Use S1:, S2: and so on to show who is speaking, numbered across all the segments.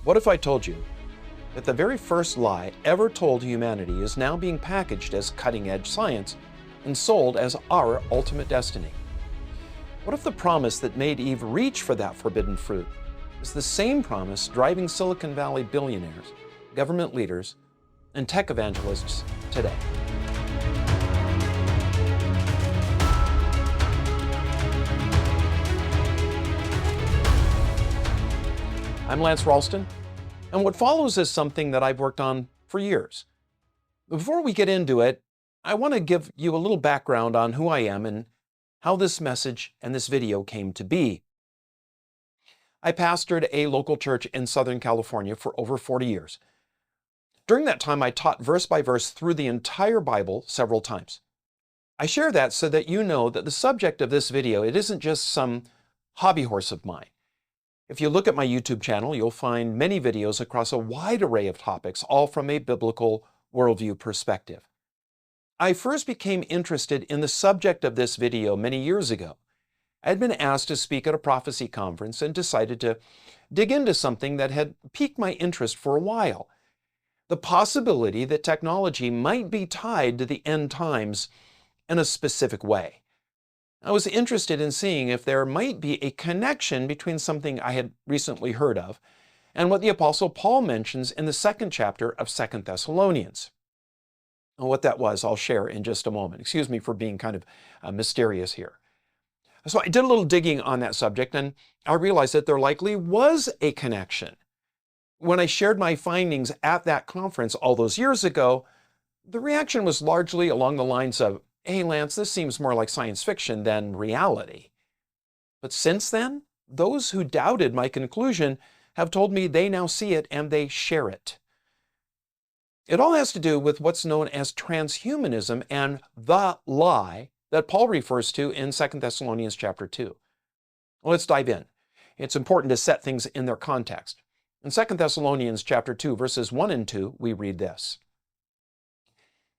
S1: What if I told you that the very first lie ever told to humanity is now being packaged as cutting-edge science and sold as our ultimate destiny? What if the promise that made Eve reach for that forbidden fruit is the same promise driving Silicon Valley billionaires, government leaders, and tech evangelists today? I'm Lance Ralston, and what follows is something that I've worked on for years. Before we get into it, I want to give you a little background on who I am and how this message and this video came to be. I pastored a local church in Southern California for over 40 years. During that time, I taught verse by verse through the entire Bible several times. I share that so that you know that the subject of this video, it isn't just some hobby horse of mine. If you look at my YouTube channel, you'll find many videos across a wide array of topics, all from a biblical worldview perspective. I first became interested in the subject of this video many years ago. I had been asked to speak at a prophecy conference and decided to dig into something that had piqued my interest for a while: the possibility that technology might be tied to the end times in a specific way. I was interested in seeing if there might be a connection between something I had recently heard of and what the Apostle Paul mentions in the second chapter of 2 Thessalonians. And what that was, I'll share in just a moment. Excuse me for being kind of mysterious here. So I did a little digging on that subject, and I realized that there likely was a connection. When I shared my findings at that conference all those years ago, the reaction was largely along the lines of, "Hey, Lance, this seems more like science fiction than reality." But since then, those who doubted my conclusion have told me they now see it and they share it. It all has to do with what's known as transhumanism and the lie that Paul refers to in 2 Thessalonians chapter 2. Let's dive in. It's important to set things in their context. In 2 Thessalonians chapter 2, verses 1 and 2, we read this: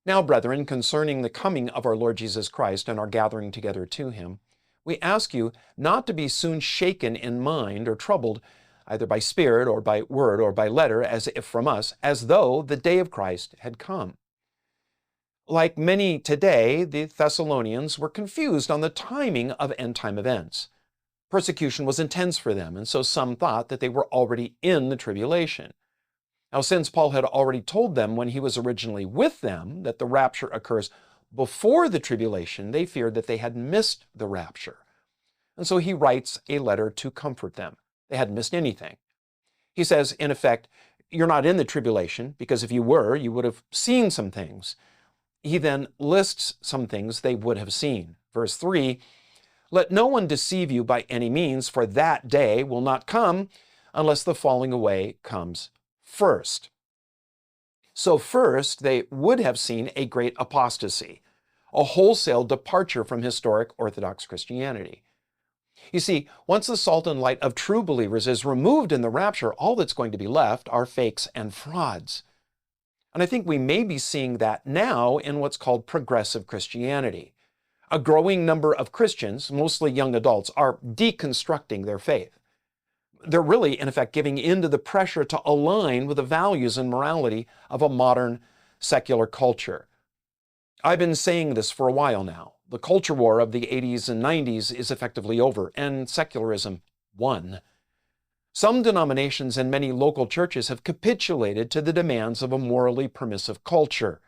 S1: "Now, brethren, concerning the coming of our Lord Jesus Christ and our gathering together to him, we ask you not to be soon shaken in mind or troubled, either by spirit or by word or by letter, as if from us, as though the day of Christ had come." Like many today, the Thessalonians were confused on the timing of end-time events. Persecution was intense for them, and so some thought that they were already in the tribulation. Now, since Paul had already told them when he was originally with them that the rapture occurs before the tribulation, they feared that they had missed the rapture. And so he writes a letter to comfort them. They hadn't missed anything. He says, in effect, you're not in the tribulation, because if you were, you would have seen some things. He then lists some things they would have seen. Verse 3, "Let no one deceive you by any means, for that day will not come unless the falling away comes first." So first, they would have seen a great apostasy, a wholesale departure from historic Orthodox Christianity. You see, once the salt and light of true believers is removed in the rapture, all that's going to be left are fakes and frauds. And I think we may be seeing that now in what's called progressive Christianity. A growing number of Christians, mostly young adults, are deconstructing their faith. They're really, in effect, giving in to the pressure to align with the values and morality of a modern secular culture. I've been saying this for a while now. The culture war of the 80s and 90s is effectively over, and secularism won. Some denominations and many local churches have capitulated to the demands of a morally permissive culture.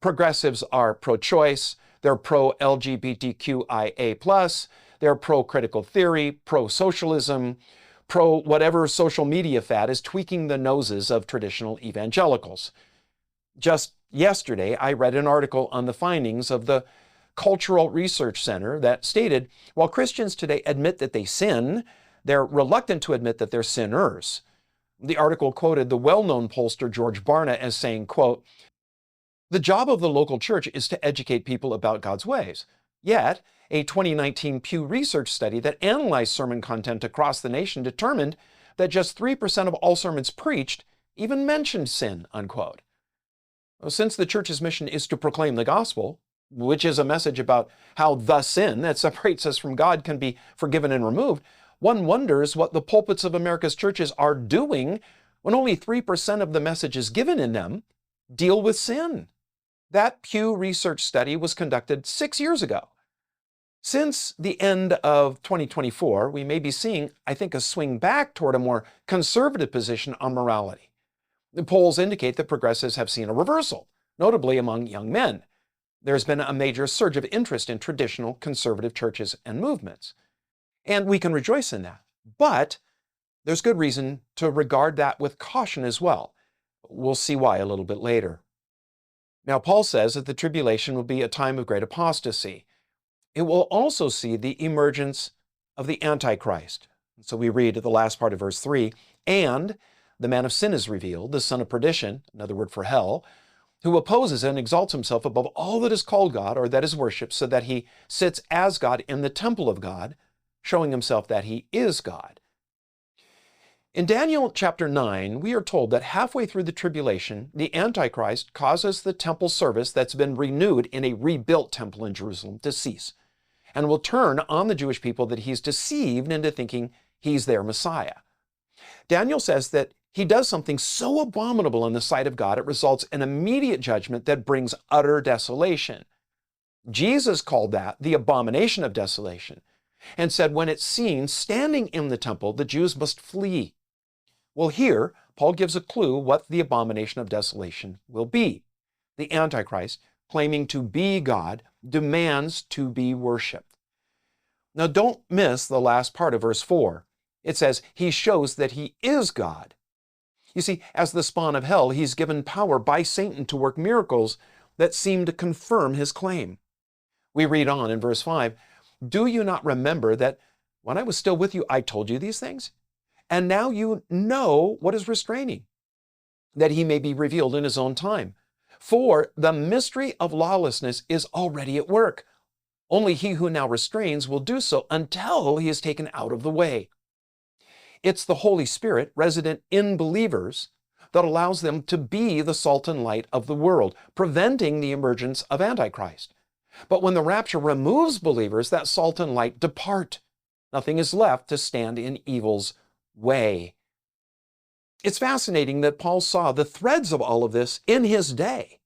S1: Progressives are pro-choice, they're pro-LGBTQIA+, they're pro-critical theory, pro-socialism, pro-whatever social media fad is tweaking the noses of traditional evangelicals. Just yesterday, I read an article on the findings of the Cultural Research Center that stated, while Christians today admit that they sin, they're reluctant to admit that they're sinners. The article quoted the well-known pollster George Barna as saying, quote, "The job of the local church is to educate people about God's ways. Yet, a 2019 Pew Research study that analyzed sermon content across the nation determined that just 3% of all sermons preached even mentioned sin," unquote. Well, since the church's mission is to proclaim the gospel, which is a message about how the sin that separates us from God can be forgiven and removed, one wonders what the pulpits of America's churches are doing when only 3% of the messages given in them deal with sin. That Pew Research study was conducted 6 years ago. Since the end of 2024, we may be seeing, I think, a swing back toward a more conservative position on morality. The polls indicate that progressives have seen a reversal, notably among young men. There's been a major surge of interest in traditional conservative churches and movements. And we can rejoice in that. But there's good reason to regard that with caution as well. We'll see why a little bit later. Now, Paul says that the tribulation will be a time of great apostasy. It will also see the emergence of the Antichrist. So we read at the last part of verse 3, and the man of sin is revealed, the son of perdition, another word for hell, who opposes and exalts himself above all that is called God or that is worshipped, so that he sits as God in the temple of God, showing himself that he is God. In Daniel chapter 9, we are told that halfway through the tribulation, the Antichrist causes the temple service that's been renewed in a rebuilt temple in Jerusalem to cease, and will turn on the Jewish people that he's deceived into thinking he's their Messiah. Daniel says that he does something so abominable in the sight of God, it results in immediate judgment that brings utter desolation. Jesus called that the abomination of desolation, and said when it's seen standing in the temple, the Jews must flee. Well, here, Paul gives a clue what the abomination of desolation will be. The Antichrist, claiming to be God, demands to be worshipped. Now, don't miss the last part of verse 4. It says, he shows that he is God. You see, as the spawn of hell, he's given power by Satan to work miracles that seem to confirm his claim. We read on in verse 5, do you not remember that when I was still with you, I told you these things? And now you know what is restraining, that he may be revealed in his own time. For the mystery of lawlessness is already at work. Only he who now restrains will do so until he is taken out of the way. It's the Holy Spirit resident in believers that allows them to be the salt and light of the world, preventing the emergence of Antichrist. But when the rapture removes believers, that salt and light depart. Nothing is left to stand in evil's way. It's fascinating that Paul saw the threads of all of this in his day.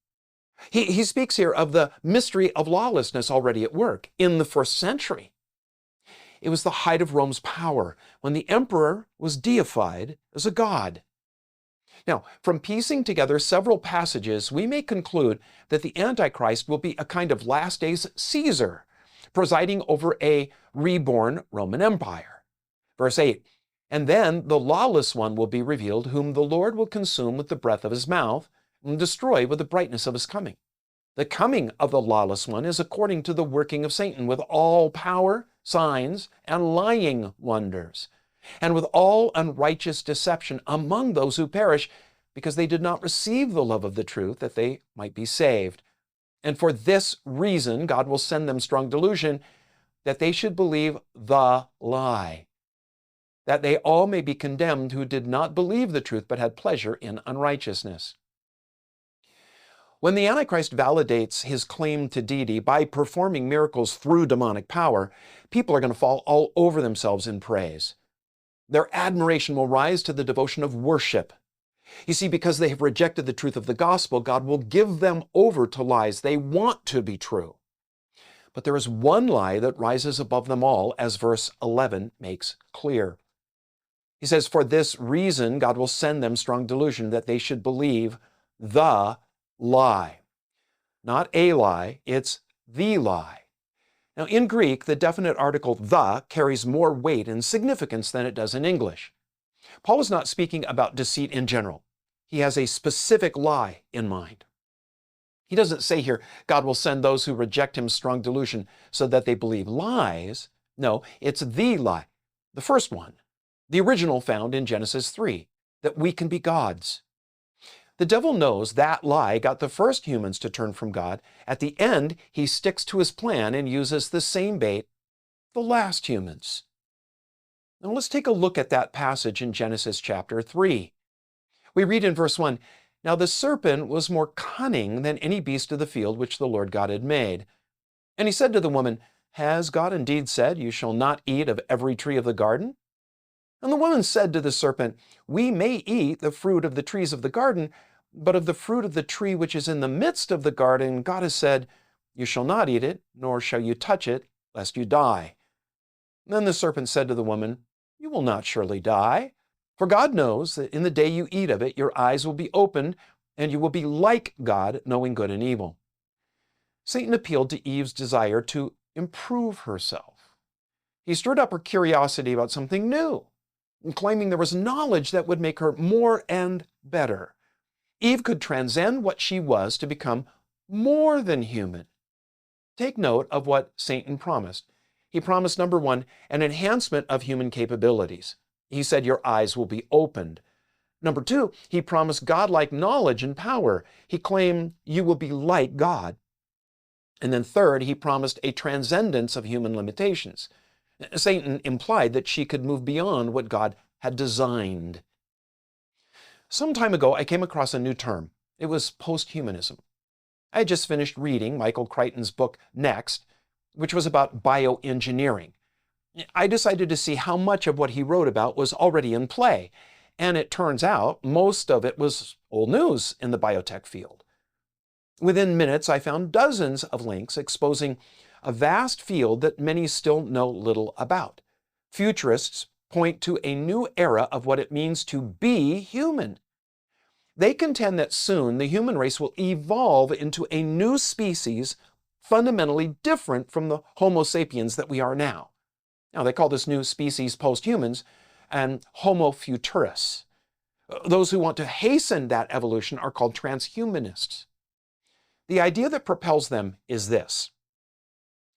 S1: He speaks here of the mystery of lawlessness already at work in the first century. It was the height of Rome's power when the emperor was deified as a god. Now, from piecing together several passages, we may conclude that the Antichrist will be a kind of last days Caesar, presiding over a reborn Roman Empire. Verse 8, and then the lawless one will be revealed, whom the Lord will consume with the breath of his mouth and destroy with the brightness of his coming. The coming of the lawless one is according to the working of Satan, with all power, signs, and lying wonders, and with all unrighteous deception among those who perish, because they did not receive the love of the truth, that they might be saved. And for this reason, God will send them strong delusion, that they should believe the lie, that they all may be condemned who did not believe the truth, but had pleasure in unrighteousness. When the Antichrist validates his claim to deity by performing miracles through demonic power, people are going to fall all over themselves in praise. Their admiration will rise to the devotion of worship. You see, because they have rejected the truth of the gospel, God will give them over to lies they want to be true. But there is one lie that rises above them all, as verse 11 makes clear. He says, for this reason, God will send them strong delusion, that they should believe the lie. Not a lie, it's the lie. Now, in Greek, the definite article the carries more weight and significance than it does in English. Paul is not speaking about deceit in general. He has a specific lie in mind. He doesn't say here, God will send those who reject him strong delusion so that they believe lies. No, it's the lie, the first one, the original found in Genesis 3, that we can be gods. The devil knows that lie got the first humans to turn from God. At the end, he sticks to his plan and uses the same bait the last humans. Now let's take a look at that passage in Genesis chapter 3. We read in verse 1, now the serpent was more cunning than any beast of the field which the Lord God had made. And he said to the woman, has God indeed said, you shall not eat of every tree of the garden? And the woman said to the serpent, "We may eat the fruit of the trees of the garden, but of the fruit of the tree which is in the midst of the garden, God has said, you shall not eat it, nor shall you touch it, lest you die." Then the serpent said to the woman, "You will not surely die, for God knows that in the day you eat of it, your eyes will be opened, and you will be like God, knowing good and evil." Satan appealed to Eve's desire to improve herself. He stirred up her curiosity about something new, claiming there was knowledge that would make her more and better. Eve could transcend what she was to become more than human. Take note of what Satan promised. He promised, number one, an enhancement of human capabilities. He said, your eyes will be opened. Number two, he promised godlike knowledge and power. He claimed you will be like God. And then third, he promised a transcendence of human limitations. Satan implied that she could move beyond what God had designed. Some time ago, I came across a new term. It was posthumanism. I had just finished reading Michael Crichton's book, Next, which was about bioengineering. I decided to see how much of what he wrote about was already in play, and it turns out most of it was old news in the biotech field. Within minutes, I found dozens of links exposing a vast field that many still know little about. Futurists point to a new era of what it means to be human. They contend that soon the human race will evolve into a new species fundamentally different from the Homo sapiens that we are now. Now, they call this new species posthumans and Homo futurus. Those who want to hasten that evolution are called transhumanists. The idea that propels them is this.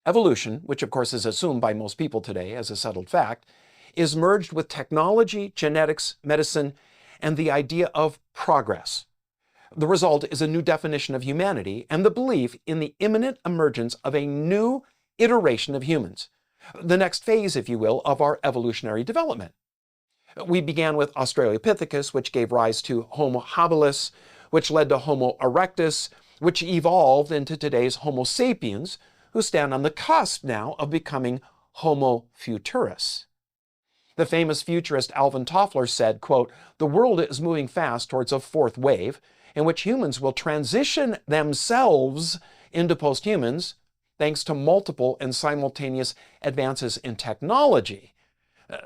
S1: Evolution, which of course is assumed by most people today as a settled fact, is merged with technology, genetics, medicine, and the idea of progress. The result is a new definition of humanity and the belief in the imminent emergence of a new iteration of humans, the next phase, if you will, of our evolutionary development. We began with Australopithecus, which gave rise to Homo habilis, which led to Homo erectus, which evolved into today's Homo sapiens, who stand on the cusp now of becoming Homo futurus. The famous futurist Alvin Toffler said, quote, "The world is moving fast towards a fourth wave in which humans will transition themselves into posthumans thanks to multiple and simultaneous advances in technology."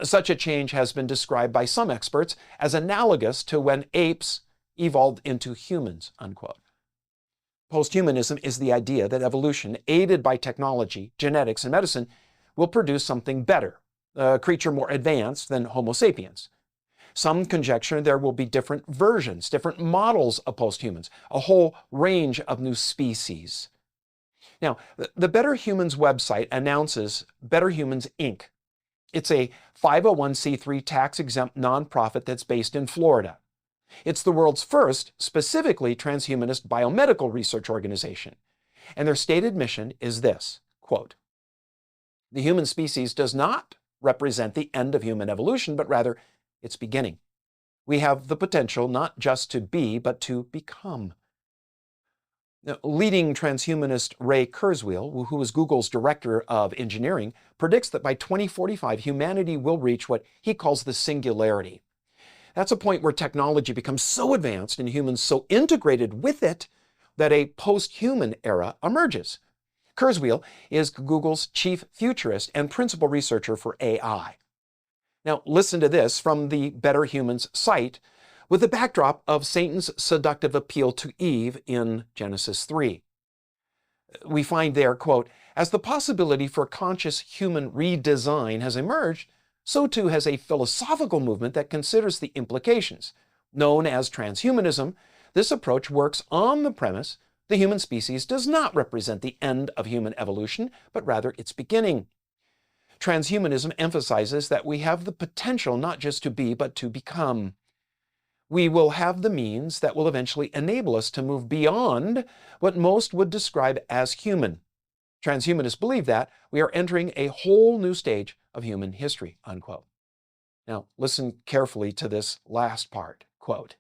S1: Such a change has been described by some experts as analogous to when apes evolved into humans, unquote. Posthumanism is the idea that evolution, aided by technology, genetics, and medicine, will produce something better, a creature more advanced than Homo sapiens. Some conjecture there will be different versions, different models of posthumans, a whole range of new species. Now, the Better Humans website announces Better Humans, Inc. It's a 501c3 tax-exempt nonprofit that's based in Florida. It's the world's first specifically transhumanist biomedical research organization. And their stated mission is this, quote, "The human species does not represent the end of human evolution, but rather its beginning. We have the potential not just to be, but to become." Now, leading transhumanist Ray Kurzweil, who is Google's director of engineering, predicts that by 2045, humanity will reach what he calls the singularity. That's a point where technology becomes so advanced and humans so integrated with it that a post-human era emerges. Kurzweil is Google's chief futurist and principal researcher for AI. Now, listen to this from the Better Humans site with the backdrop of Satan's seductive appeal to Eve in Genesis 3. We find there, quote, "As the possibility for conscious human redesign has emerged, so too has a philosophical movement that considers the implications. Known as transhumanism, this approach works on the premise the human species does not represent the end of human evolution, but rather its beginning. Transhumanism emphasizes that we have the potential not just to be, but to become. We will have the means that will eventually enable us to move beyond what most would describe as human. Transhumanists believe that we are entering a whole new stage of human history," unquote. Now, listen carefully to this last part, quote,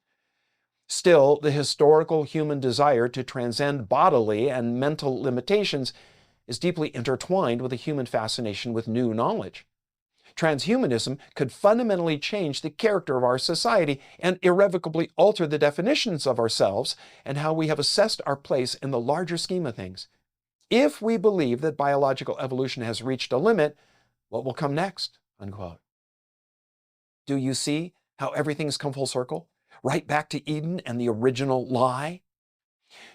S1: "Still, the historical human desire to transcend bodily and mental limitations is deeply intertwined with a human fascination with new knowledge. Transhumanism could fundamentally change the character of our society and irrevocably alter the definitions of ourselves and how we have assessed our place in the larger scheme of things. If we believe that biological evolution has reached a limit, what will come next? Unquote. Do you see how everything's come full circle? Right back to Eden and the original lie?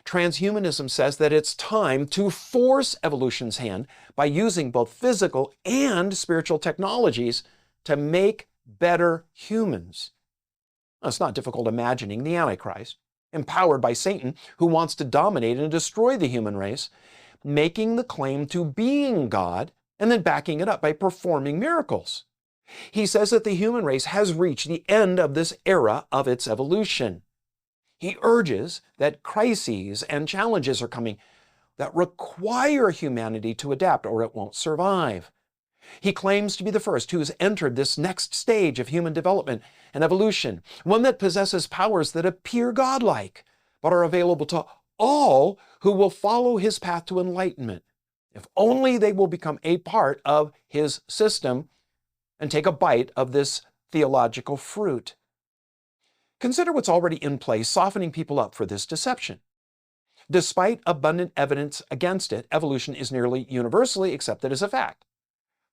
S1: Transhumanism says that it's time to force evolution's hand by using both physical and spiritual technologies to make better humans. Now, it's not difficult imagining the Antichrist, empowered by Satan, who wants to dominate and destroy the human race, making the claim to being God and then backing it up by performing miracles. He says that the human race has reached the end of this era of its evolution. He urges that crises and challenges are coming that require humanity to adapt or it won't survive. He claims to be the first who has entered this next stage of human development and evolution, one that possesses powers that appear godlike, but are available to all who will follow his path to enlightenment, if only they will become a part of his system and take a bite of this theological fruit. Consider what's already in place, softening people up for this deception. Despite abundant evidence against it, evolution is nearly universally accepted as a fact.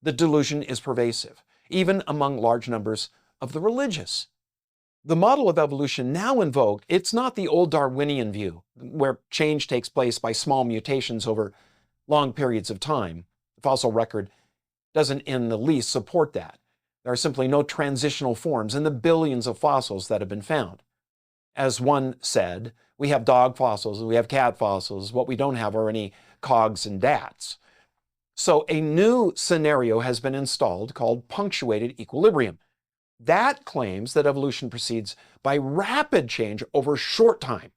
S1: The delusion is pervasive, even among large numbers of the religious. The model of evolution now in vogue, it's not the old Darwinian view, where change takes place by small mutations over long periods of time. The fossil record doesn't in the least support that. There are simply no transitional forms in the billions of fossils that have been found. As one said, we have dog fossils and we have cat fossils. What we don't have are any cogs and dats. So a new scenario has been installed called punctuated equilibrium. That claims that evolution proceeds by rapid change over short time.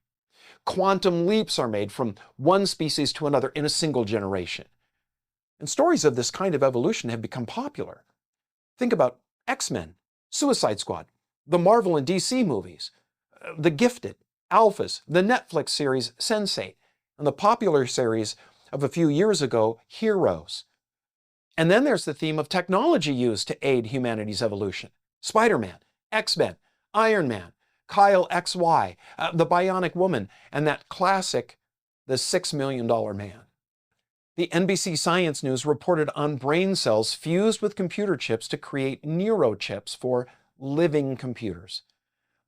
S1: Quantum leaps are made from one species to another in a single generation. And stories of this kind of evolution have become popular. Think about X-Men, Suicide Squad, the Marvel and DC movies, The Gifted, Alphas, the Netflix series Sense8, and the popular series of a few years ago, Heroes. And then there's the theme of technology used to aid humanity's evolution. Spider-Man, X-Men, Iron Man, Kyle XY, the Bionic Woman, and that classic, the $6 Million Man. The NBC Science News reported on brain cells fused with computer chips to create neurochips for living computers.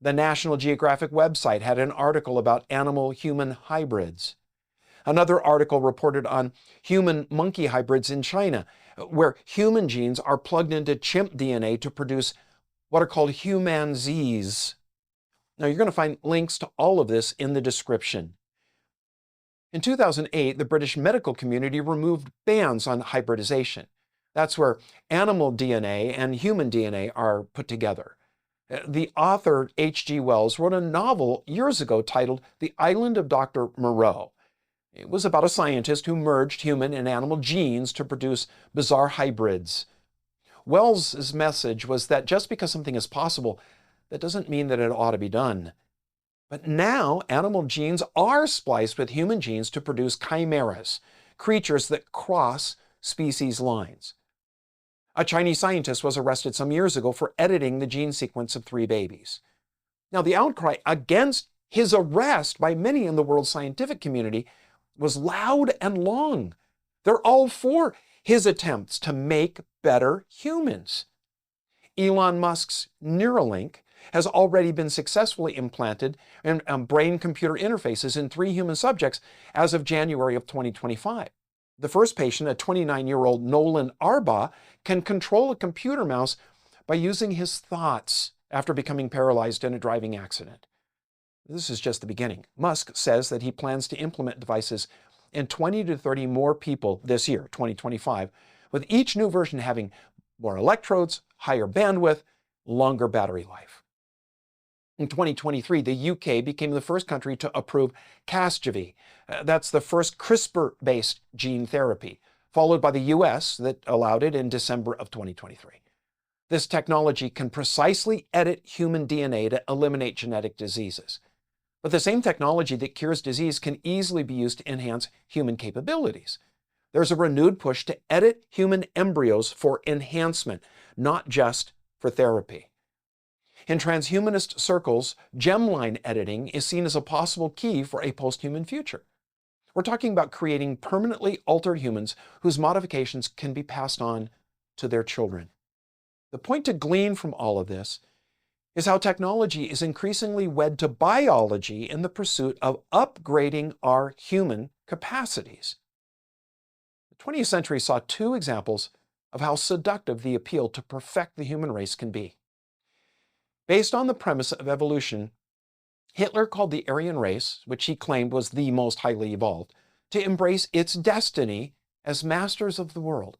S1: The National Geographic website had an article about animal-human hybrids. Another article reported on human-monkey hybrids in China, where human genes are plugged into chimp DNA to produce what are called humanzees. Now, you're going to find links to all of this in the description. In 2008, the British medical community removed bans on hybridization. That's where animal DNA and human DNA are put together. The author H.G. Wells wrote a novel years ago titled The Island of Dr. Moreau. It was about a scientist who merged human and animal genes to produce bizarre hybrids. Wells' message was that just because something is possible, that doesn't mean that it ought to be done. But now animal genes are spliced with human genes to produce chimeras, creatures that cross species lines. A Chinese scientist was arrested some years ago for editing the gene sequence of 3 babies. Now, the outcry against his arrest by many in the world's scientific community was loud and long. They're all for his attempts to make better humans. Elon Musk's Neuralink has already been successfully implanted in brain-computer interfaces in 3 human subjects as of January of 2025. The first patient, a 29-year-old Nolan Arbaugh, can control a computer mouse by using his thoughts after becoming paralyzed in a driving accident. This is just the beginning. Musk says that he plans to implement devices in 20 to 30 more people this year, 2025, with each new version having more electrodes, higher bandwidth, longer battery life. In 2023, the UK became the first country to approve Casgevy. That's the first CRISPR-based gene therapy, followed by the US that allowed it in December of 2023. This technology can precisely edit human DNA to eliminate genetic diseases. But the same technology that cures disease can easily be used to enhance human capabilities. There's a renewed push to edit human embryos for enhancement, not just for therapy. In transhumanist circles, germline editing is seen as a possible key for a posthuman future. We're talking about creating permanently altered humans whose modifications can be passed on to their children. The point to glean from all of this is how technology is increasingly wed to biology in the pursuit of upgrading our human capacities. The 20th century saw two examples of how seductive the appeal to perfect the human race can be. Based on the premise of evolution, Hitler called the Aryan race, which he claimed was the most highly evolved, to embrace its destiny as masters of the world.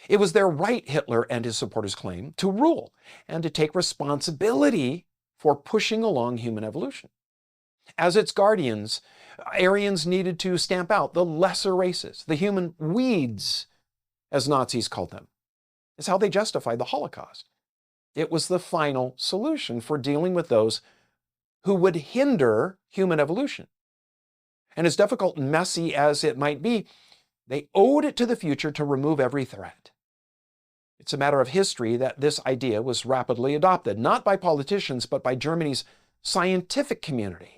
S1: It was their right, Hitler and his supporters claimed, to rule and to take responsibility for pushing along human evolution. As its guardians, Aryans needed to stamp out the lesser races, the human weeds, as Nazis called them. It's how they justified the Holocaust. It was the final solution for dealing with those who would hinder human evolution. And as difficult and messy as it might be, they owed it to the future to remove every threat. It's a matter of history that this idea was rapidly adopted, not by politicians, but by Germany's scientific community.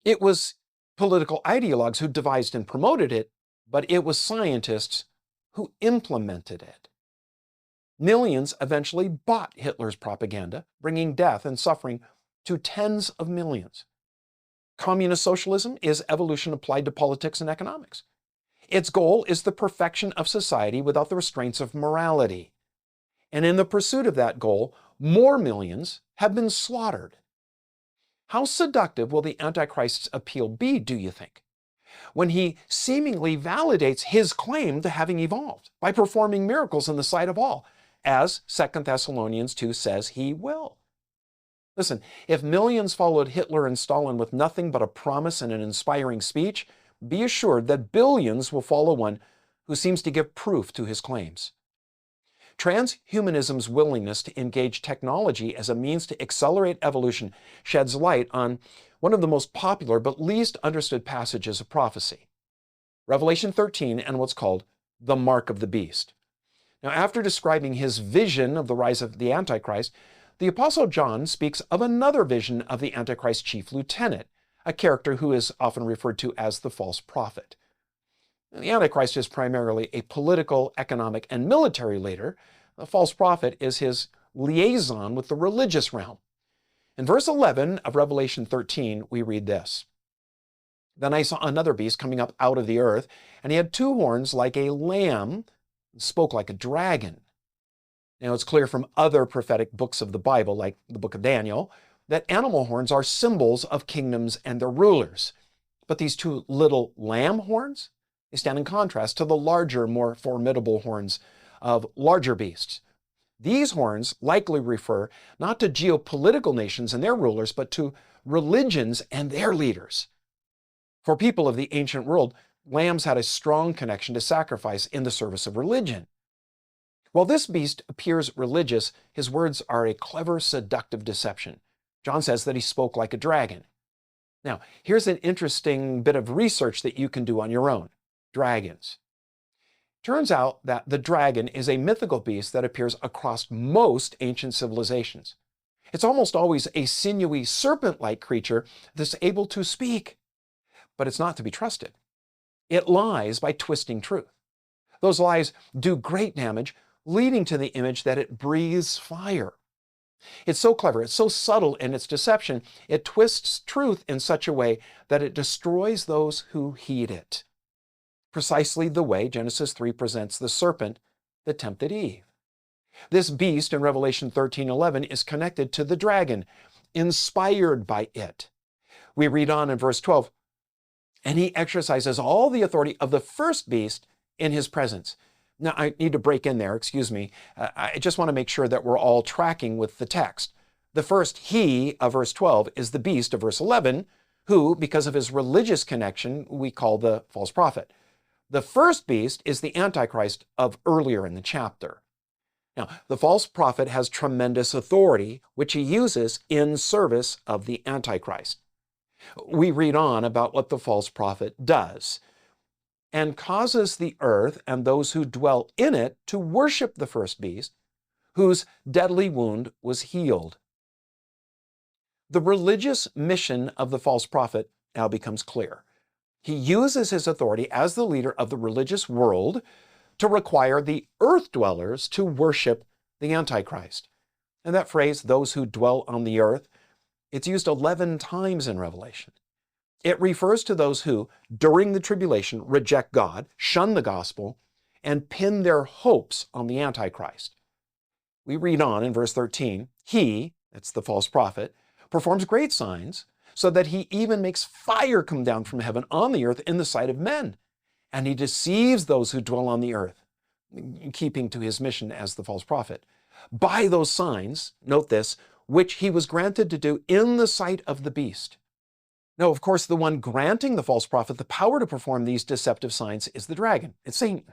S1: It was political ideologues who devised and promoted it, but it was scientists who implemented it. Millions eventually bought Hitler's propaganda, bringing death and suffering to tens of millions. Communist socialism is evolution applied to politics and economics. Its goal is the perfection of society without the restraints of morality. And in the pursuit of that goal, more millions have been slaughtered. How seductive will the Antichrist's appeal be, do you think, when he seemingly validates his claim to having evolved by performing miracles in the sight of all, as 2 Thessalonians 2 says he will? Listen, if millions followed Hitler and Stalin with nothing but a promise and an inspiring speech, be assured that billions will follow one who seems to give proof to his claims. Transhumanism's willingness to engage technology as a means to accelerate evolution sheds light on one of the most popular but least understood passages of prophecy, Revelation 13 and what's called the mark of the beast. Now, after describing his vision of the rise of the Antichrist, the Apostle John speaks of another vision of the Antichrist's chief lieutenant, a character who is often referred to as the false prophet. The Antichrist is primarily a political, economic, and military leader. The false prophet is his liaison with the religious realm. In verse 11 of Revelation 13, we read this: "Then I saw another beast coming up out of the earth, and he had two horns like a lamb, and spoke like a dragon." Now, it's clear from other prophetic books of the Bible, like the book of Daniel, that animal horns are symbols of kingdoms and their rulers. But these two little lamb horns, they stand in contrast to the larger, more formidable horns of larger beasts. These horns likely refer not to geopolitical nations and their rulers, but to religions and their leaders. For people of the ancient world, lambs had a strong connection to sacrifice in the service of religion. While this beast appears religious, his words are a clever, seductive deception. John says that he spoke like a dragon. Now, here's an interesting bit of research that you can do on your own. Dragons. Turns out that the dragon is a mythical beast that appears across most ancient civilizations. It's almost always a sinewy, serpent-like creature that's able to speak, but it's not to be trusted. It lies by twisting truth. Those lies do great damage, leading to the image that it breathes fire. It's so clever, it's so subtle in its deception, it twists truth in such a way that it destroys those who heed it. Precisely the way Genesis 3 presents the serpent that tempted Eve. This beast in Revelation 13:11 is connected to the dragon, inspired by it. We read on in verse 12, "And he exercises all the authority of the first beast in his presence." Now, I need to break in there, excuse me. I just want to make sure that we're all tracking with the text. The first he of verse 12 is the beast of verse 11, who, because of his religious connection, we call the false prophet. The first beast is the Antichrist of earlier in the chapter. Now, the false prophet has tremendous authority, which he uses in service of the Antichrist. We read on about what the false prophet does. and causes the earth and those who dwell in it to worship the first beast, whose deadly wound was healed. The religious mission of the false prophet now becomes clear. He uses his authority as the leader of the religious world to require the earth dwellers to worship the Antichrist. And that phrase, those who dwell on the earth, it's used 11 times in Revelation. It refers to those who, during the tribulation, reject God, shun the gospel, and pin their hopes on the Antichrist. We read on in verse 13, he, that's the false prophet, performs great signs, so that he even makes fire come down from heaven on the earth in the sight of men. And he deceives those who dwell on the earth, keeping to his mission as the false prophet, by those signs, note this, which he was granted to do in the sight of the beast. Now, of course, the one granting the false prophet the power to perform these deceptive signs is the dragon. It's Satan.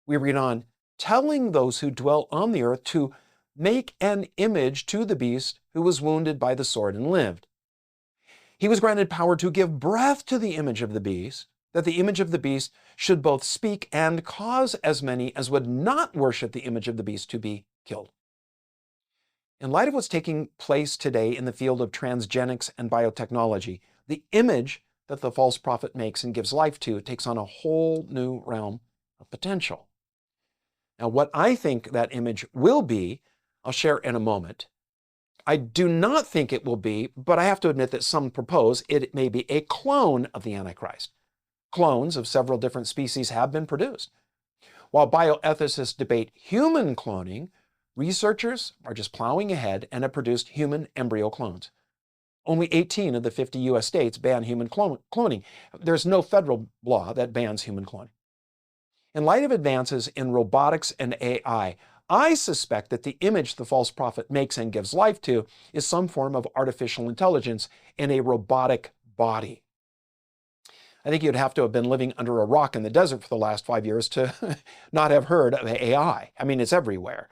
S1: We read on, telling those who dwell on the earth to make an image to the beast who was wounded by the sword and lived. He was granted power to give breath to the image of the beast, that the image of the beast should both speak and cause as many as would not worship the image of the beast to be killed. In light of what's taking place today in the field of transgenics and biotechnology, the image that the false prophet makes and gives life to takes on a whole new realm of potential. Now, what I think that image will be, I'll share in a moment. I do not think it will be, but I have to admit that some propose it may be a clone of the Antichrist. Clones of several different species have been produced. While bioethicists debate human cloning, researchers are just plowing ahead and have produced human embryo clones. Only 18 of the 50 U.S. states ban human cloning. There's no federal law that bans human cloning. In light of advances in robotics and AI, I suspect that the image the false prophet makes and gives life to is some form of artificial intelligence in a robotic body. I think you'd have to have been living under a rock in the desert for the last 5 years to not have heard of AI. I mean, it's everywhere.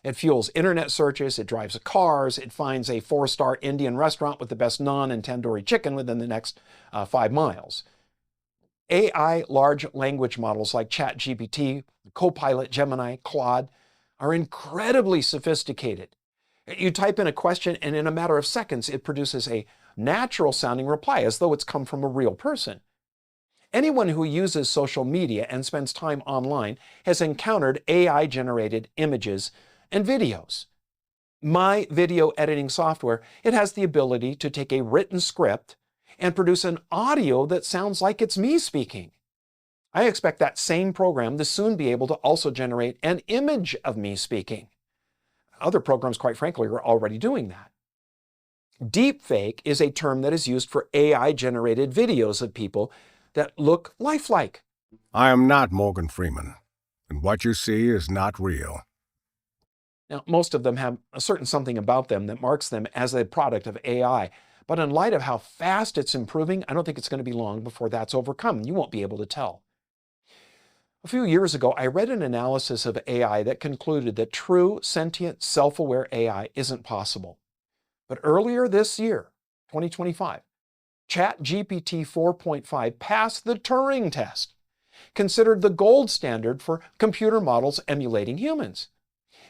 S1: It fuels internet searches, it drives cars, it finds a 4-star Indian restaurant with the best naan and tandoori chicken within the next 5 miles. AI large language models like ChatGPT, Copilot, Gemini, Claude are incredibly sophisticated. You type in a question and in a matter of seconds it produces a natural sounding reply as though it's come from a real person. Anyone who uses social media and spends time online has encountered AI-generated images and videos. My video editing software, it has the ability to take a written script and produce an audio that sounds like it's me speaking. I expect that same program to soon be able to also generate an image of me speaking. Other programs, quite frankly, are already doing that. Deepfake is a term that is used for AI-generated videos of people that look lifelike.
S2: I am not Morgan Freeman, and what you see is not real.
S1: Now, most of them have a certain something about them that marks them as a product of AI. But in light of how fast it's improving, I don't think it's going to be long before that's overcome. You won't be able to tell. A few years ago, I read an analysis of AI that concluded that true, sentient, self-aware AI isn't possible. But earlier this year, 2025, ChatGPT 4.5 passed the Turing test, considered the gold standard for computer models emulating humans.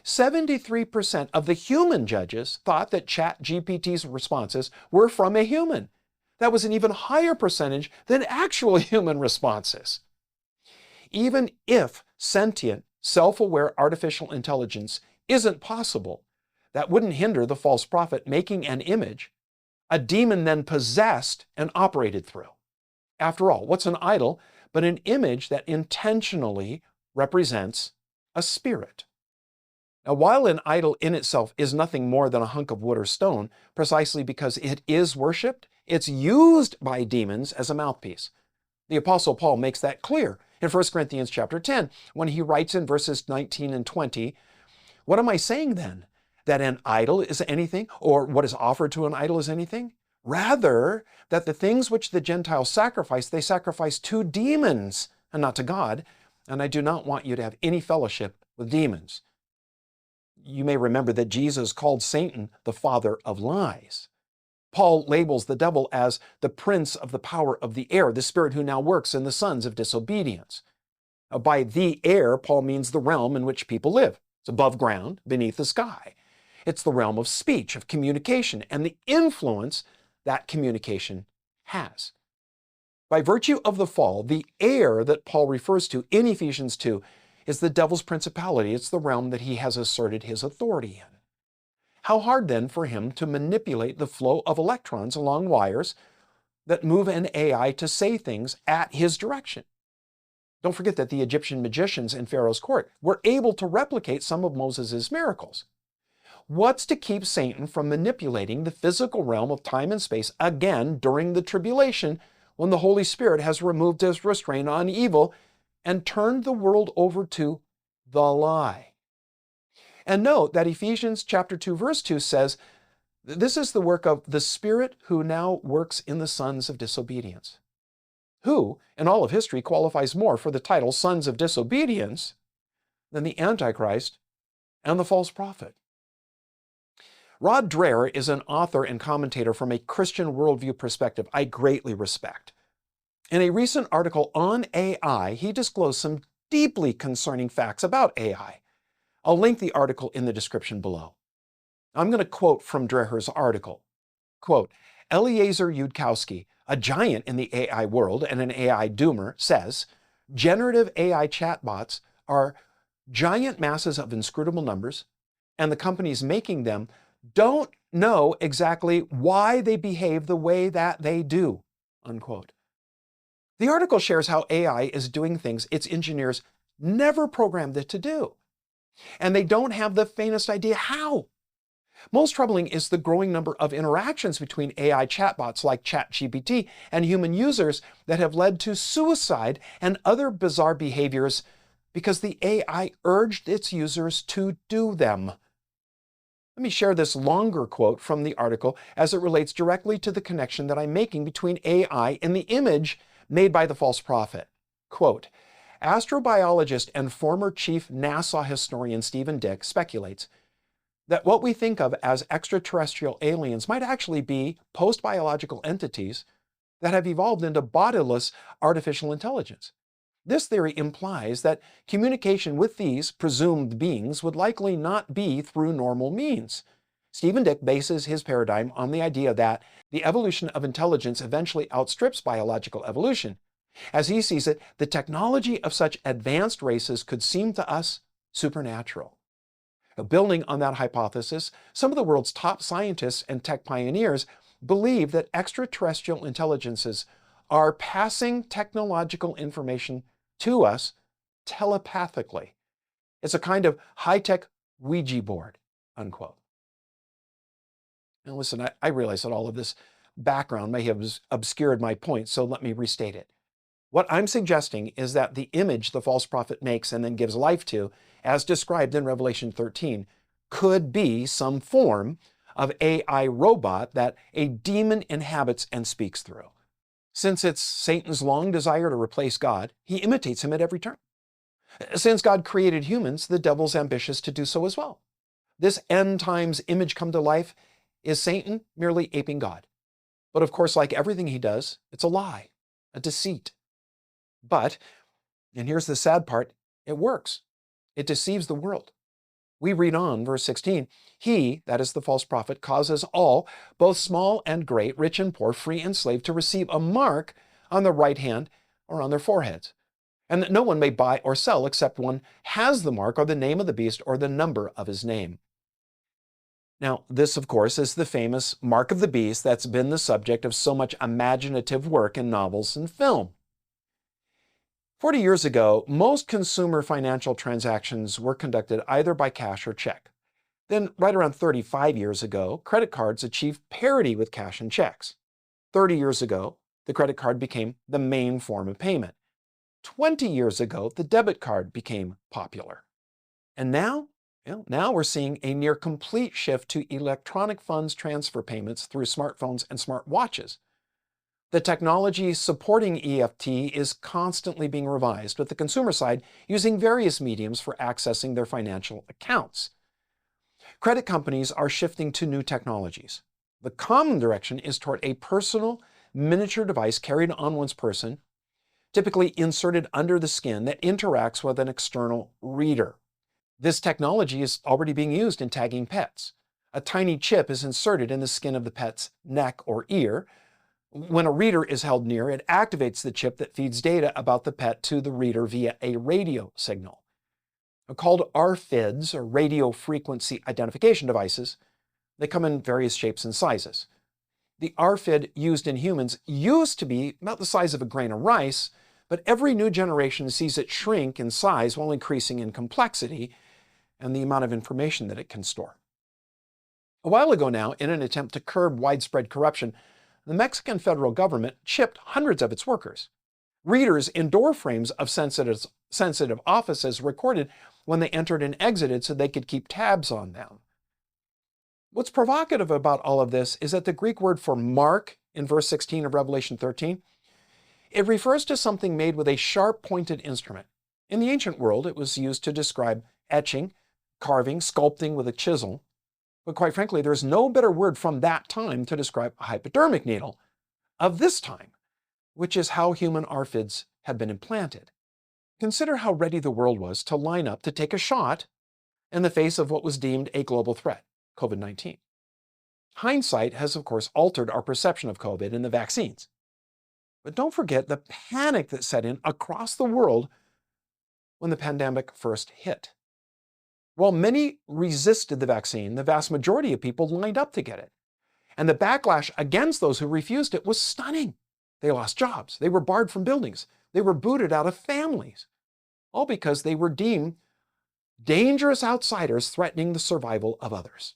S1: 73% of the human judges thought that ChatGPT's responses were from a human. That was an even higher percentage than actual human responses. Even if sentient, self-aware artificial intelligence isn't possible, that wouldn't hinder the false prophet making an image a demon then possessed and operated through. After all, what's an idol but an image that intentionally represents a spirit? Now, while an idol in itself is nothing more than a hunk of wood or stone, precisely because it is worshipped, it's used by demons as a mouthpiece. The Apostle Paul makes that clear in 1 Corinthians chapter 10, when he writes in verses 19 and 20, "What am I saying then? That an idol is anything, or what is offered to an idol is anything? Rather, that the things which the Gentiles sacrifice, they sacrifice to demons and not to God, and I do not want you to have any fellowship with demons." You may remember that Jesus called Satan the father of lies. Paul labels the devil as the prince of the power of the air, the spirit who now works in the sons of disobedience. By the air, Paul means the realm in which people live. It's above ground, beneath the sky. It's the realm of speech, of communication, and the influence that communication has. By virtue of the fall, the air that Paul refers to in Ephesians 2 is the devil's principality. It's the realm that he has asserted his authority in. How hard then for him to manipulate the flow of electrons along wires that move an AI to say things at his direction? Don't forget that the Egyptian magicians in Pharaoh's court were able to replicate some of Moses' miracles. What's to keep Satan from manipulating the physical realm of time and space again during the tribulation, when the Holy Spirit has removed his restraint on evil and turned the world over to the lie? And note that Ephesians chapter 2, verse 2 says, this is the work of the Spirit who now works in the sons of disobedience. Who, in all of history, qualifies more for the title sons of disobedience than the Antichrist and the false prophet? Rod Dreher is an author and commentator from a Christian worldview perspective I greatly respect. In a recent article on AI, he disclosed some deeply concerning facts about AI. I'll link the article in the description below. I'm going to quote from Dreher's article. Quote, Eliezer Yudkowsky, a giant in the AI world and an AI doomer, says, generative AI chatbots are giant masses of inscrutable numbers, and the companies making them don't know exactly why they behave the way that they do, unquote. The article shares how AI is doing things its engineers never programmed it to do, and they don't have the faintest idea how. Most troubling is the growing number of interactions between AI chatbots like ChatGPT and human users that have led to suicide and other bizarre behaviors because the AI urged its users to do them. Let me share this longer quote from the article as it relates directly to the connection that I'm making between AI and the image made by the false prophet. Quote, astrobiologist and former chief NASA historian Stephen Dick speculates that what we think of as extraterrestrial aliens might actually be post-biological entities that have evolved into bodiless artificial intelligence. This theory implies that communication with these presumed beings would likely not be through normal means. Stephen Dick bases his paradigm on the idea that the evolution of intelligence eventually outstrips biological evolution. As he sees it, the technology of such advanced races could seem to us supernatural. Now, building on that hypothesis, some of the world's top scientists and tech pioneers believe that extraterrestrial intelligences are passing technological information to us telepathically. It's a kind of high-tech Ouija board, unquote. Now listen, I realize that all of this background may have obscured my point, so let me restate it. What I'm suggesting is that the image the false prophet makes and then gives life to, as described in Revelation 13, could be some form of AI robot that a demon inhabits and speaks through. Since it's Satan's long desire to replace God, he imitates him at every turn. Since God created humans, the devil's ambitious to do so as well. This end times image come to life is Satan merely aping God. But of course, like everything he does, it's a lie, a deceit. But, and here's the sad part, it works. It deceives the world. We read on, verse 16, he, that is the false prophet, causes all, both small and great, rich and poor, free and slave, to receive a mark on their right hand or on their foreheads, and that no one may buy or sell except one has the mark or the name of the beast or the number of his name. Now, this, of course, is the famous mark of the beast that's been the subject of so much imaginative work in novels and film. 40 years ago, most consumer financial transactions were conducted either by cash or check. Then, right around 35 years ago, credit cards achieved parity with cash and checks. 30 years ago, the credit card became the main form of payment. 20 years ago, the debit card became popular. And now, now we're seeing a near complete shift to electronic funds transfer payments through smartphones and smartwatches. The technology supporting EFT is constantly being revised, with the consumer side using various mediums for accessing their financial accounts. Credit companies are shifting to new technologies. The common direction is toward a personal, miniature device carried on one's person, typically inserted under the skin, that interacts with an external reader. This technology is already being used in tagging pets. A tiny chip is inserted in the skin of the pet's neck or ear. When a reader is held near, it activates the chip that feeds data about the pet to the reader via a radio signal. Called RFIDs, or radio frequency identification devices, they come in various shapes and sizes. The RFID used in humans used to be about the size of a grain of rice, but every new generation sees it shrink in size while increasing in complexity and the amount of information that it can store. A while ago now, in an attempt to curb widespread corruption, the Mexican federal government chipped hundreds of its workers. Readers in door frames of sensitive offices recorded when they entered and exited so they could keep tabs on them. What's provocative about all of this is that the Greek word for mark in verse 16 of Revelation 13, it refers to something made with a sharp-pointed instrument. In the ancient world, it was used to describe etching, carving, sculpting with a chisel. But quite frankly, there's no better word from that time to describe a hypodermic needle of this time, which is how human RFIDs had been implanted. Consider how ready the world was to line up to take a shot in the face of what was deemed a global threat, COVID-19. Hindsight has, of course, altered our perception of COVID and the vaccines. But don't forget the panic that set in across the world when the pandemic first hit. While many resisted the vaccine, the vast majority of people lined up to get it. And the backlash against those who refused it was stunning. They lost jobs. They were barred from buildings. They were booted out of families. All because they were deemed dangerous outsiders threatening the survival of others.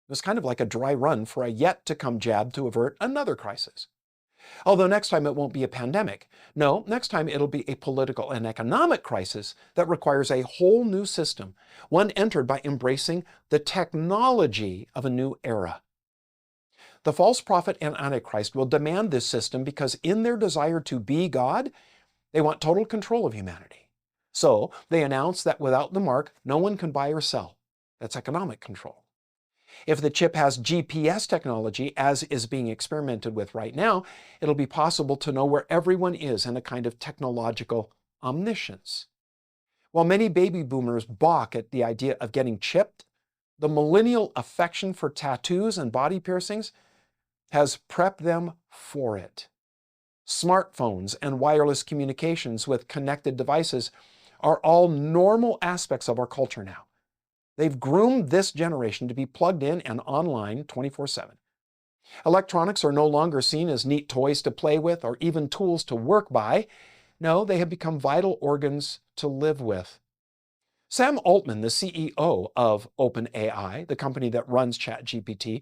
S1: It was kind of like a dry run for a yet-to-come jab to avert another crisis. Although next time it won't be a pandemic. No, next time it'll be a political and economic crisis that requires a whole new system, one entered by embracing the technology of a new era. The false prophet and Antichrist will demand this system because in their desire to be God, they want total control of humanity. So they announce that without the mark, no one can buy or sell. That's economic control. If the chip has GPS technology, as is being experimented with right now, it'll be possible to know where everyone is in a kind of technological omniscience. While many baby boomers balk at the idea of getting chipped, the millennial affection for tattoos and body piercings has prepped them for it. Smartphones and wireless communications with connected devices are all normal aspects of our culture now. They've groomed this generation to be plugged in and online 24/7. Electronics are no longer seen as neat toys to play with or even tools to work by. No, they have become vital organs to live with. Sam Altman, the CEO of OpenAI, the company that runs ChatGPT,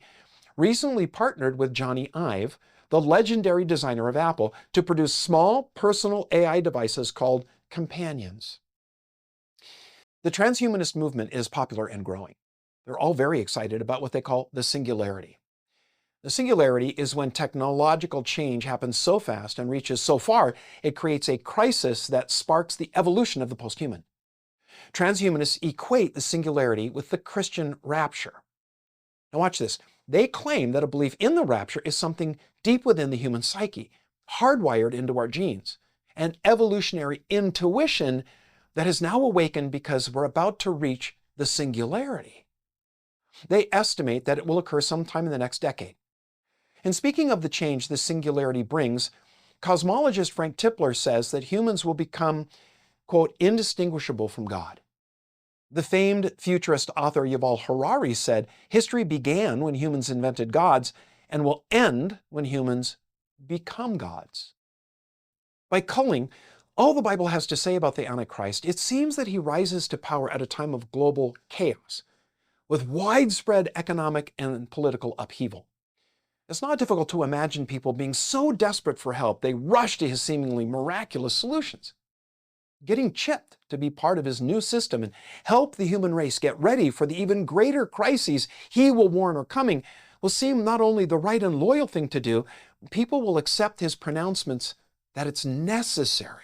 S1: recently partnered with Johnny Ive, the legendary designer of Apple, to produce small personal AI devices called companions. The transhumanist movement is popular and growing. They're all very excited about what they call the singularity. The singularity is when technological change happens so fast and reaches so far, it creates a crisis that sparks the evolution of the posthuman. Transhumanists equate the singularity with the Christian rapture. Now watch this. They claim that a belief in the rapture is something deep within the human psyche, hardwired into our genes, an evolutionary intuition that has now awakened because we're about to reach the singularity. They estimate that it will occur sometime in the next decade. And speaking of the change the singularity brings, cosmologist Frank Tipler says that humans will become, quote, indistinguishable from God. The famed futurist author Yuval Harari said, history began when humans invented gods and will end when humans become gods. By culling all the Bible has to say about the Antichrist, it seems that he rises to power at a time of global chaos, with widespread economic and political upheaval. It's not difficult to imagine people being so desperate for help, they rush to his seemingly miraculous solutions. Getting chipped to be part of his new system and help the human race get ready for the even greater crises he will warn are coming will seem not only the right and loyal thing to do, people will accept his pronouncements that it's necessary.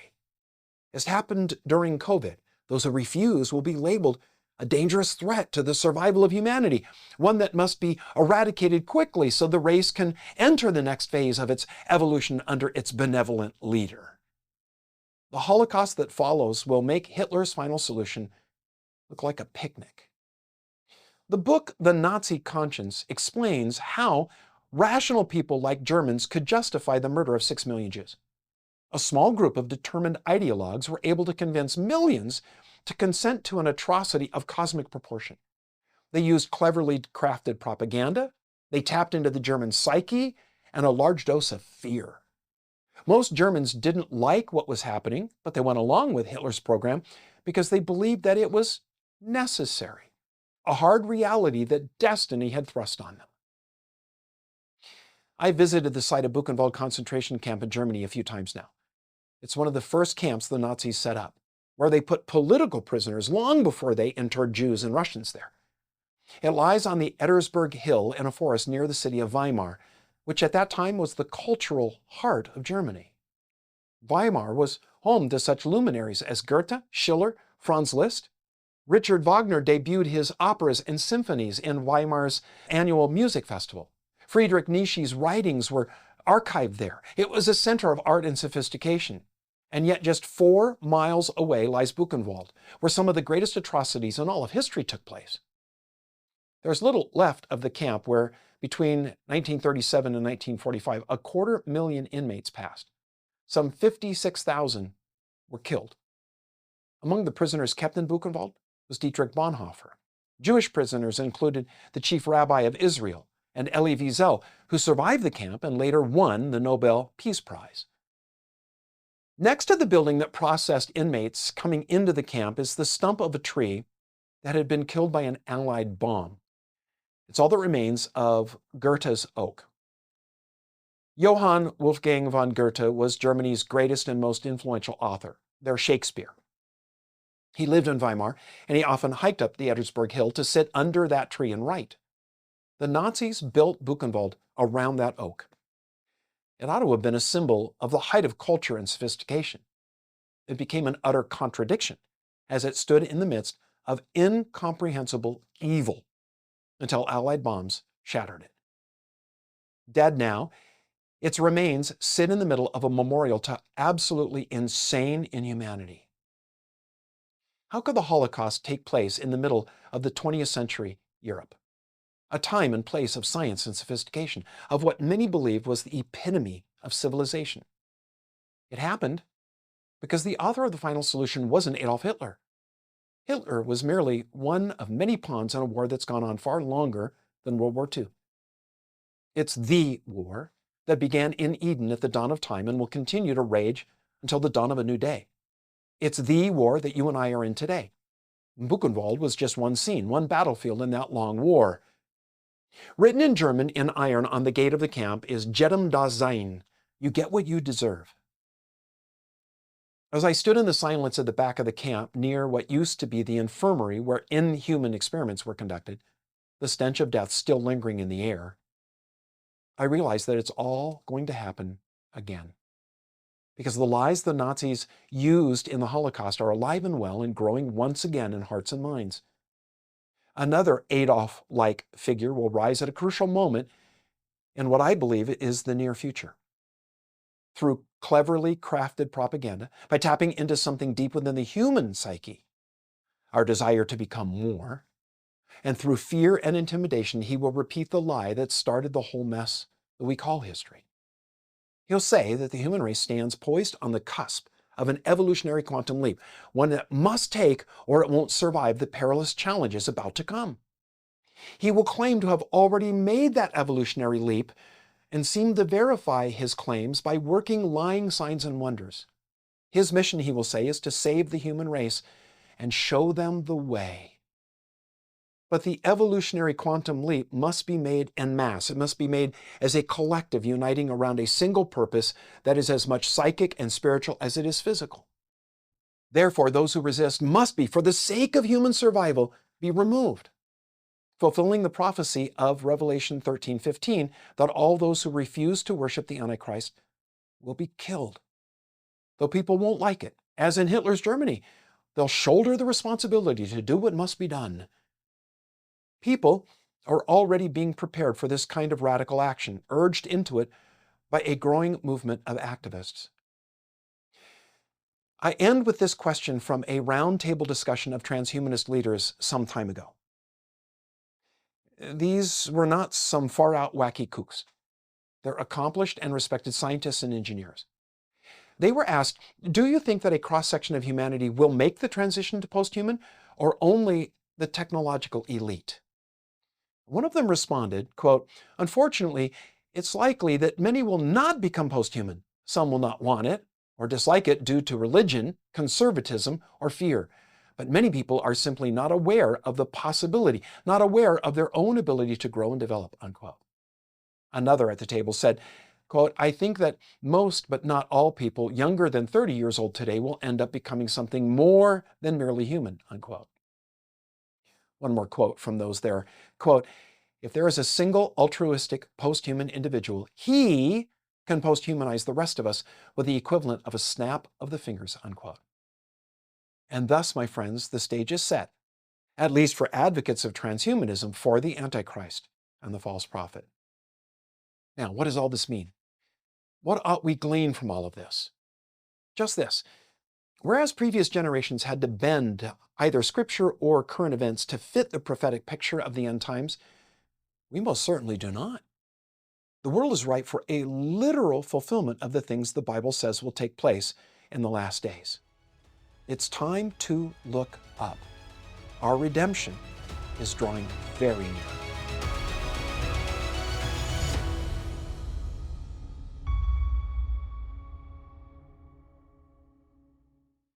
S1: As happened during COVID, those who refuse will be labeled a dangerous threat to the survival of humanity, one that must be eradicated quickly so the race can enter the next phase of its evolution under its benevolent leader. The Holocaust that follows will make Hitler's final solution look like a picnic. The book, The Nazi Conscience, explains how rational people like Germans could justify the murder of 6 million Jews. A small group of determined ideologues were able to convince millions to consent to an atrocity of cosmic proportion. They used cleverly crafted propaganda, they tapped into the German psyche, and a large dose of fear. Most Germans didn't like what was happening, but they went along with Hitler's program because they believed that it was necessary, a hard reality that destiny had thrust on them. I visited the site of Buchenwald concentration camp in Germany a few times now. It's one of the first camps the Nazis set up, where they put political prisoners long before they interred Jews and Russians there. It lies on the Ettersberg Hill in a forest near the city of Weimar, which at that time was the cultural heart of Germany. Weimar was home to such luminaries as Goethe, Schiller, Franz Liszt. Richard Wagner debuted his operas and symphonies in Weimar's annual music festival. Friedrich Nietzsche's writings were archived there. It was a center of art and sophistication. And yet just 4 miles away lies Buchenwald, where some of the greatest atrocities in all of history took place. There's little left of the camp where, between 1937 and 1945, 250,000 inmates passed. Some 56,000 were killed. Among the prisoners kept in Buchenwald was Dietrich Bonhoeffer. Jewish prisoners included the chief rabbi of Israel and Elie Wiesel, who survived the camp and later won the Nobel Peace Prize. Next to the building that processed inmates coming into the camp is the stump of a tree that had been killed by an Allied bomb. It's all that remains of Goethe's oak. Johann Wolfgang von Goethe was Germany's greatest and most influential author, their Shakespeare. He lived in Weimar, and he often hiked up the Ettersberg Hill to sit under that tree and write. The Nazis built Buchenwald around that oak. It ought to have been a symbol of the height of culture and sophistication. It became an utter contradiction as it stood in the midst of incomprehensible evil until Allied bombs shattered it. Dead now, its remains sit in the middle of a memorial to absolutely insane inhumanity. How could the Holocaust take place in the middle of the 20th century Europe? A time and place of science and sophistication, of what many believed was the epitome of civilization. It happened because the author of the final solution wasn't Adolf Hitler. Hitler was merely one of many pawns in a war that's gone on far longer than World War II. It's the war that began in Eden at the dawn of time and will continue to rage until the dawn of a new day. It's the war that you and I are in today. Buchenwald was just one scene, one battlefield in that long war. Written in German in iron on the gate of the camp is Jedem das Sein, you get what you deserve. As I stood in the silence at the back of the camp near what used to be the infirmary where inhuman experiments were conducted, the stench of death still lingering in the air, I realized that it's all going to happen again. Because the lies the Nazis used in the Holocaust are alive and well and growing once again in hearts and minds. Another Adolf-like figure will rise at a crucial moment in what I believe is the near future. Through cleverly crafted propaganda, by tapping into something deep within the human psyche, our desire to become more, and through fear and intimidation, he will repeat the lie that started the whole mess that we call history. He'll say that the human race stands poised on the cusp of an evolutionary quantum leap, one that must take or it won't survive the perilous challenges about to come. He will claim to have already made that evolutionary leap and seem to verify his claims by working lying signs and wonders. His mission, he will say, is to save the human race and show them the way. But the evolutionary quantum leap must be made en masse. It must be made as a collective uniting around a single purpose that is as much psychic and spiritual as it is physical. Therefore, those who resist must be, for the sake of human survival, be removed, fulfilling the prophecy of Revelation 13:15 that all those who refuse to worship the Antichrist will be killed. Though people won't like it, as in Hitler's Germany, They'll shoulder the responsibility to do what must be done. People are already being prepared for this kind of radical action, urged into it by a growing movement of activists. I end with this question from a roundtable discussion of transhumanist leaders some time ago. These were not some far-out wacky kooks. They're accomplished and respected scientists and engineers. They were asked, do you think that a cross-section of humanity will make the transition to posthuman, or only the technological elite? One of them responded, quote, unfortunately, it's likely that many will not become posthuman. Some will not want it or dislike it due to religion, conservatism, or fear. But many people are simply not aware of the possibility, not aware of their own ability to grow and develop, unquote. Another at the table said, quote, I think that most, but not all people younger than 30 years old today will end up becoming something more than merely human, unquote. One more quote from those there, quote, if there is a single altruistic posthuman individual, he can posthumanize the rest of us with the equivalent of a snap of the fingers, unquote. And thus, my friends, the stage is set, at least for advocates of transhumanism, for the Antichrist and the false prophet. Now, what does all this mean? What ought we glean from all of this? Just this. Whereas previous generations had to bend either scripture or current events to fit the prophetic picture of the end times, we most certainly do not. The world is ripe for a literal fulfillment of the things the Bible says will take place in the last days. It's time to look up. Our redemption is drawing very near.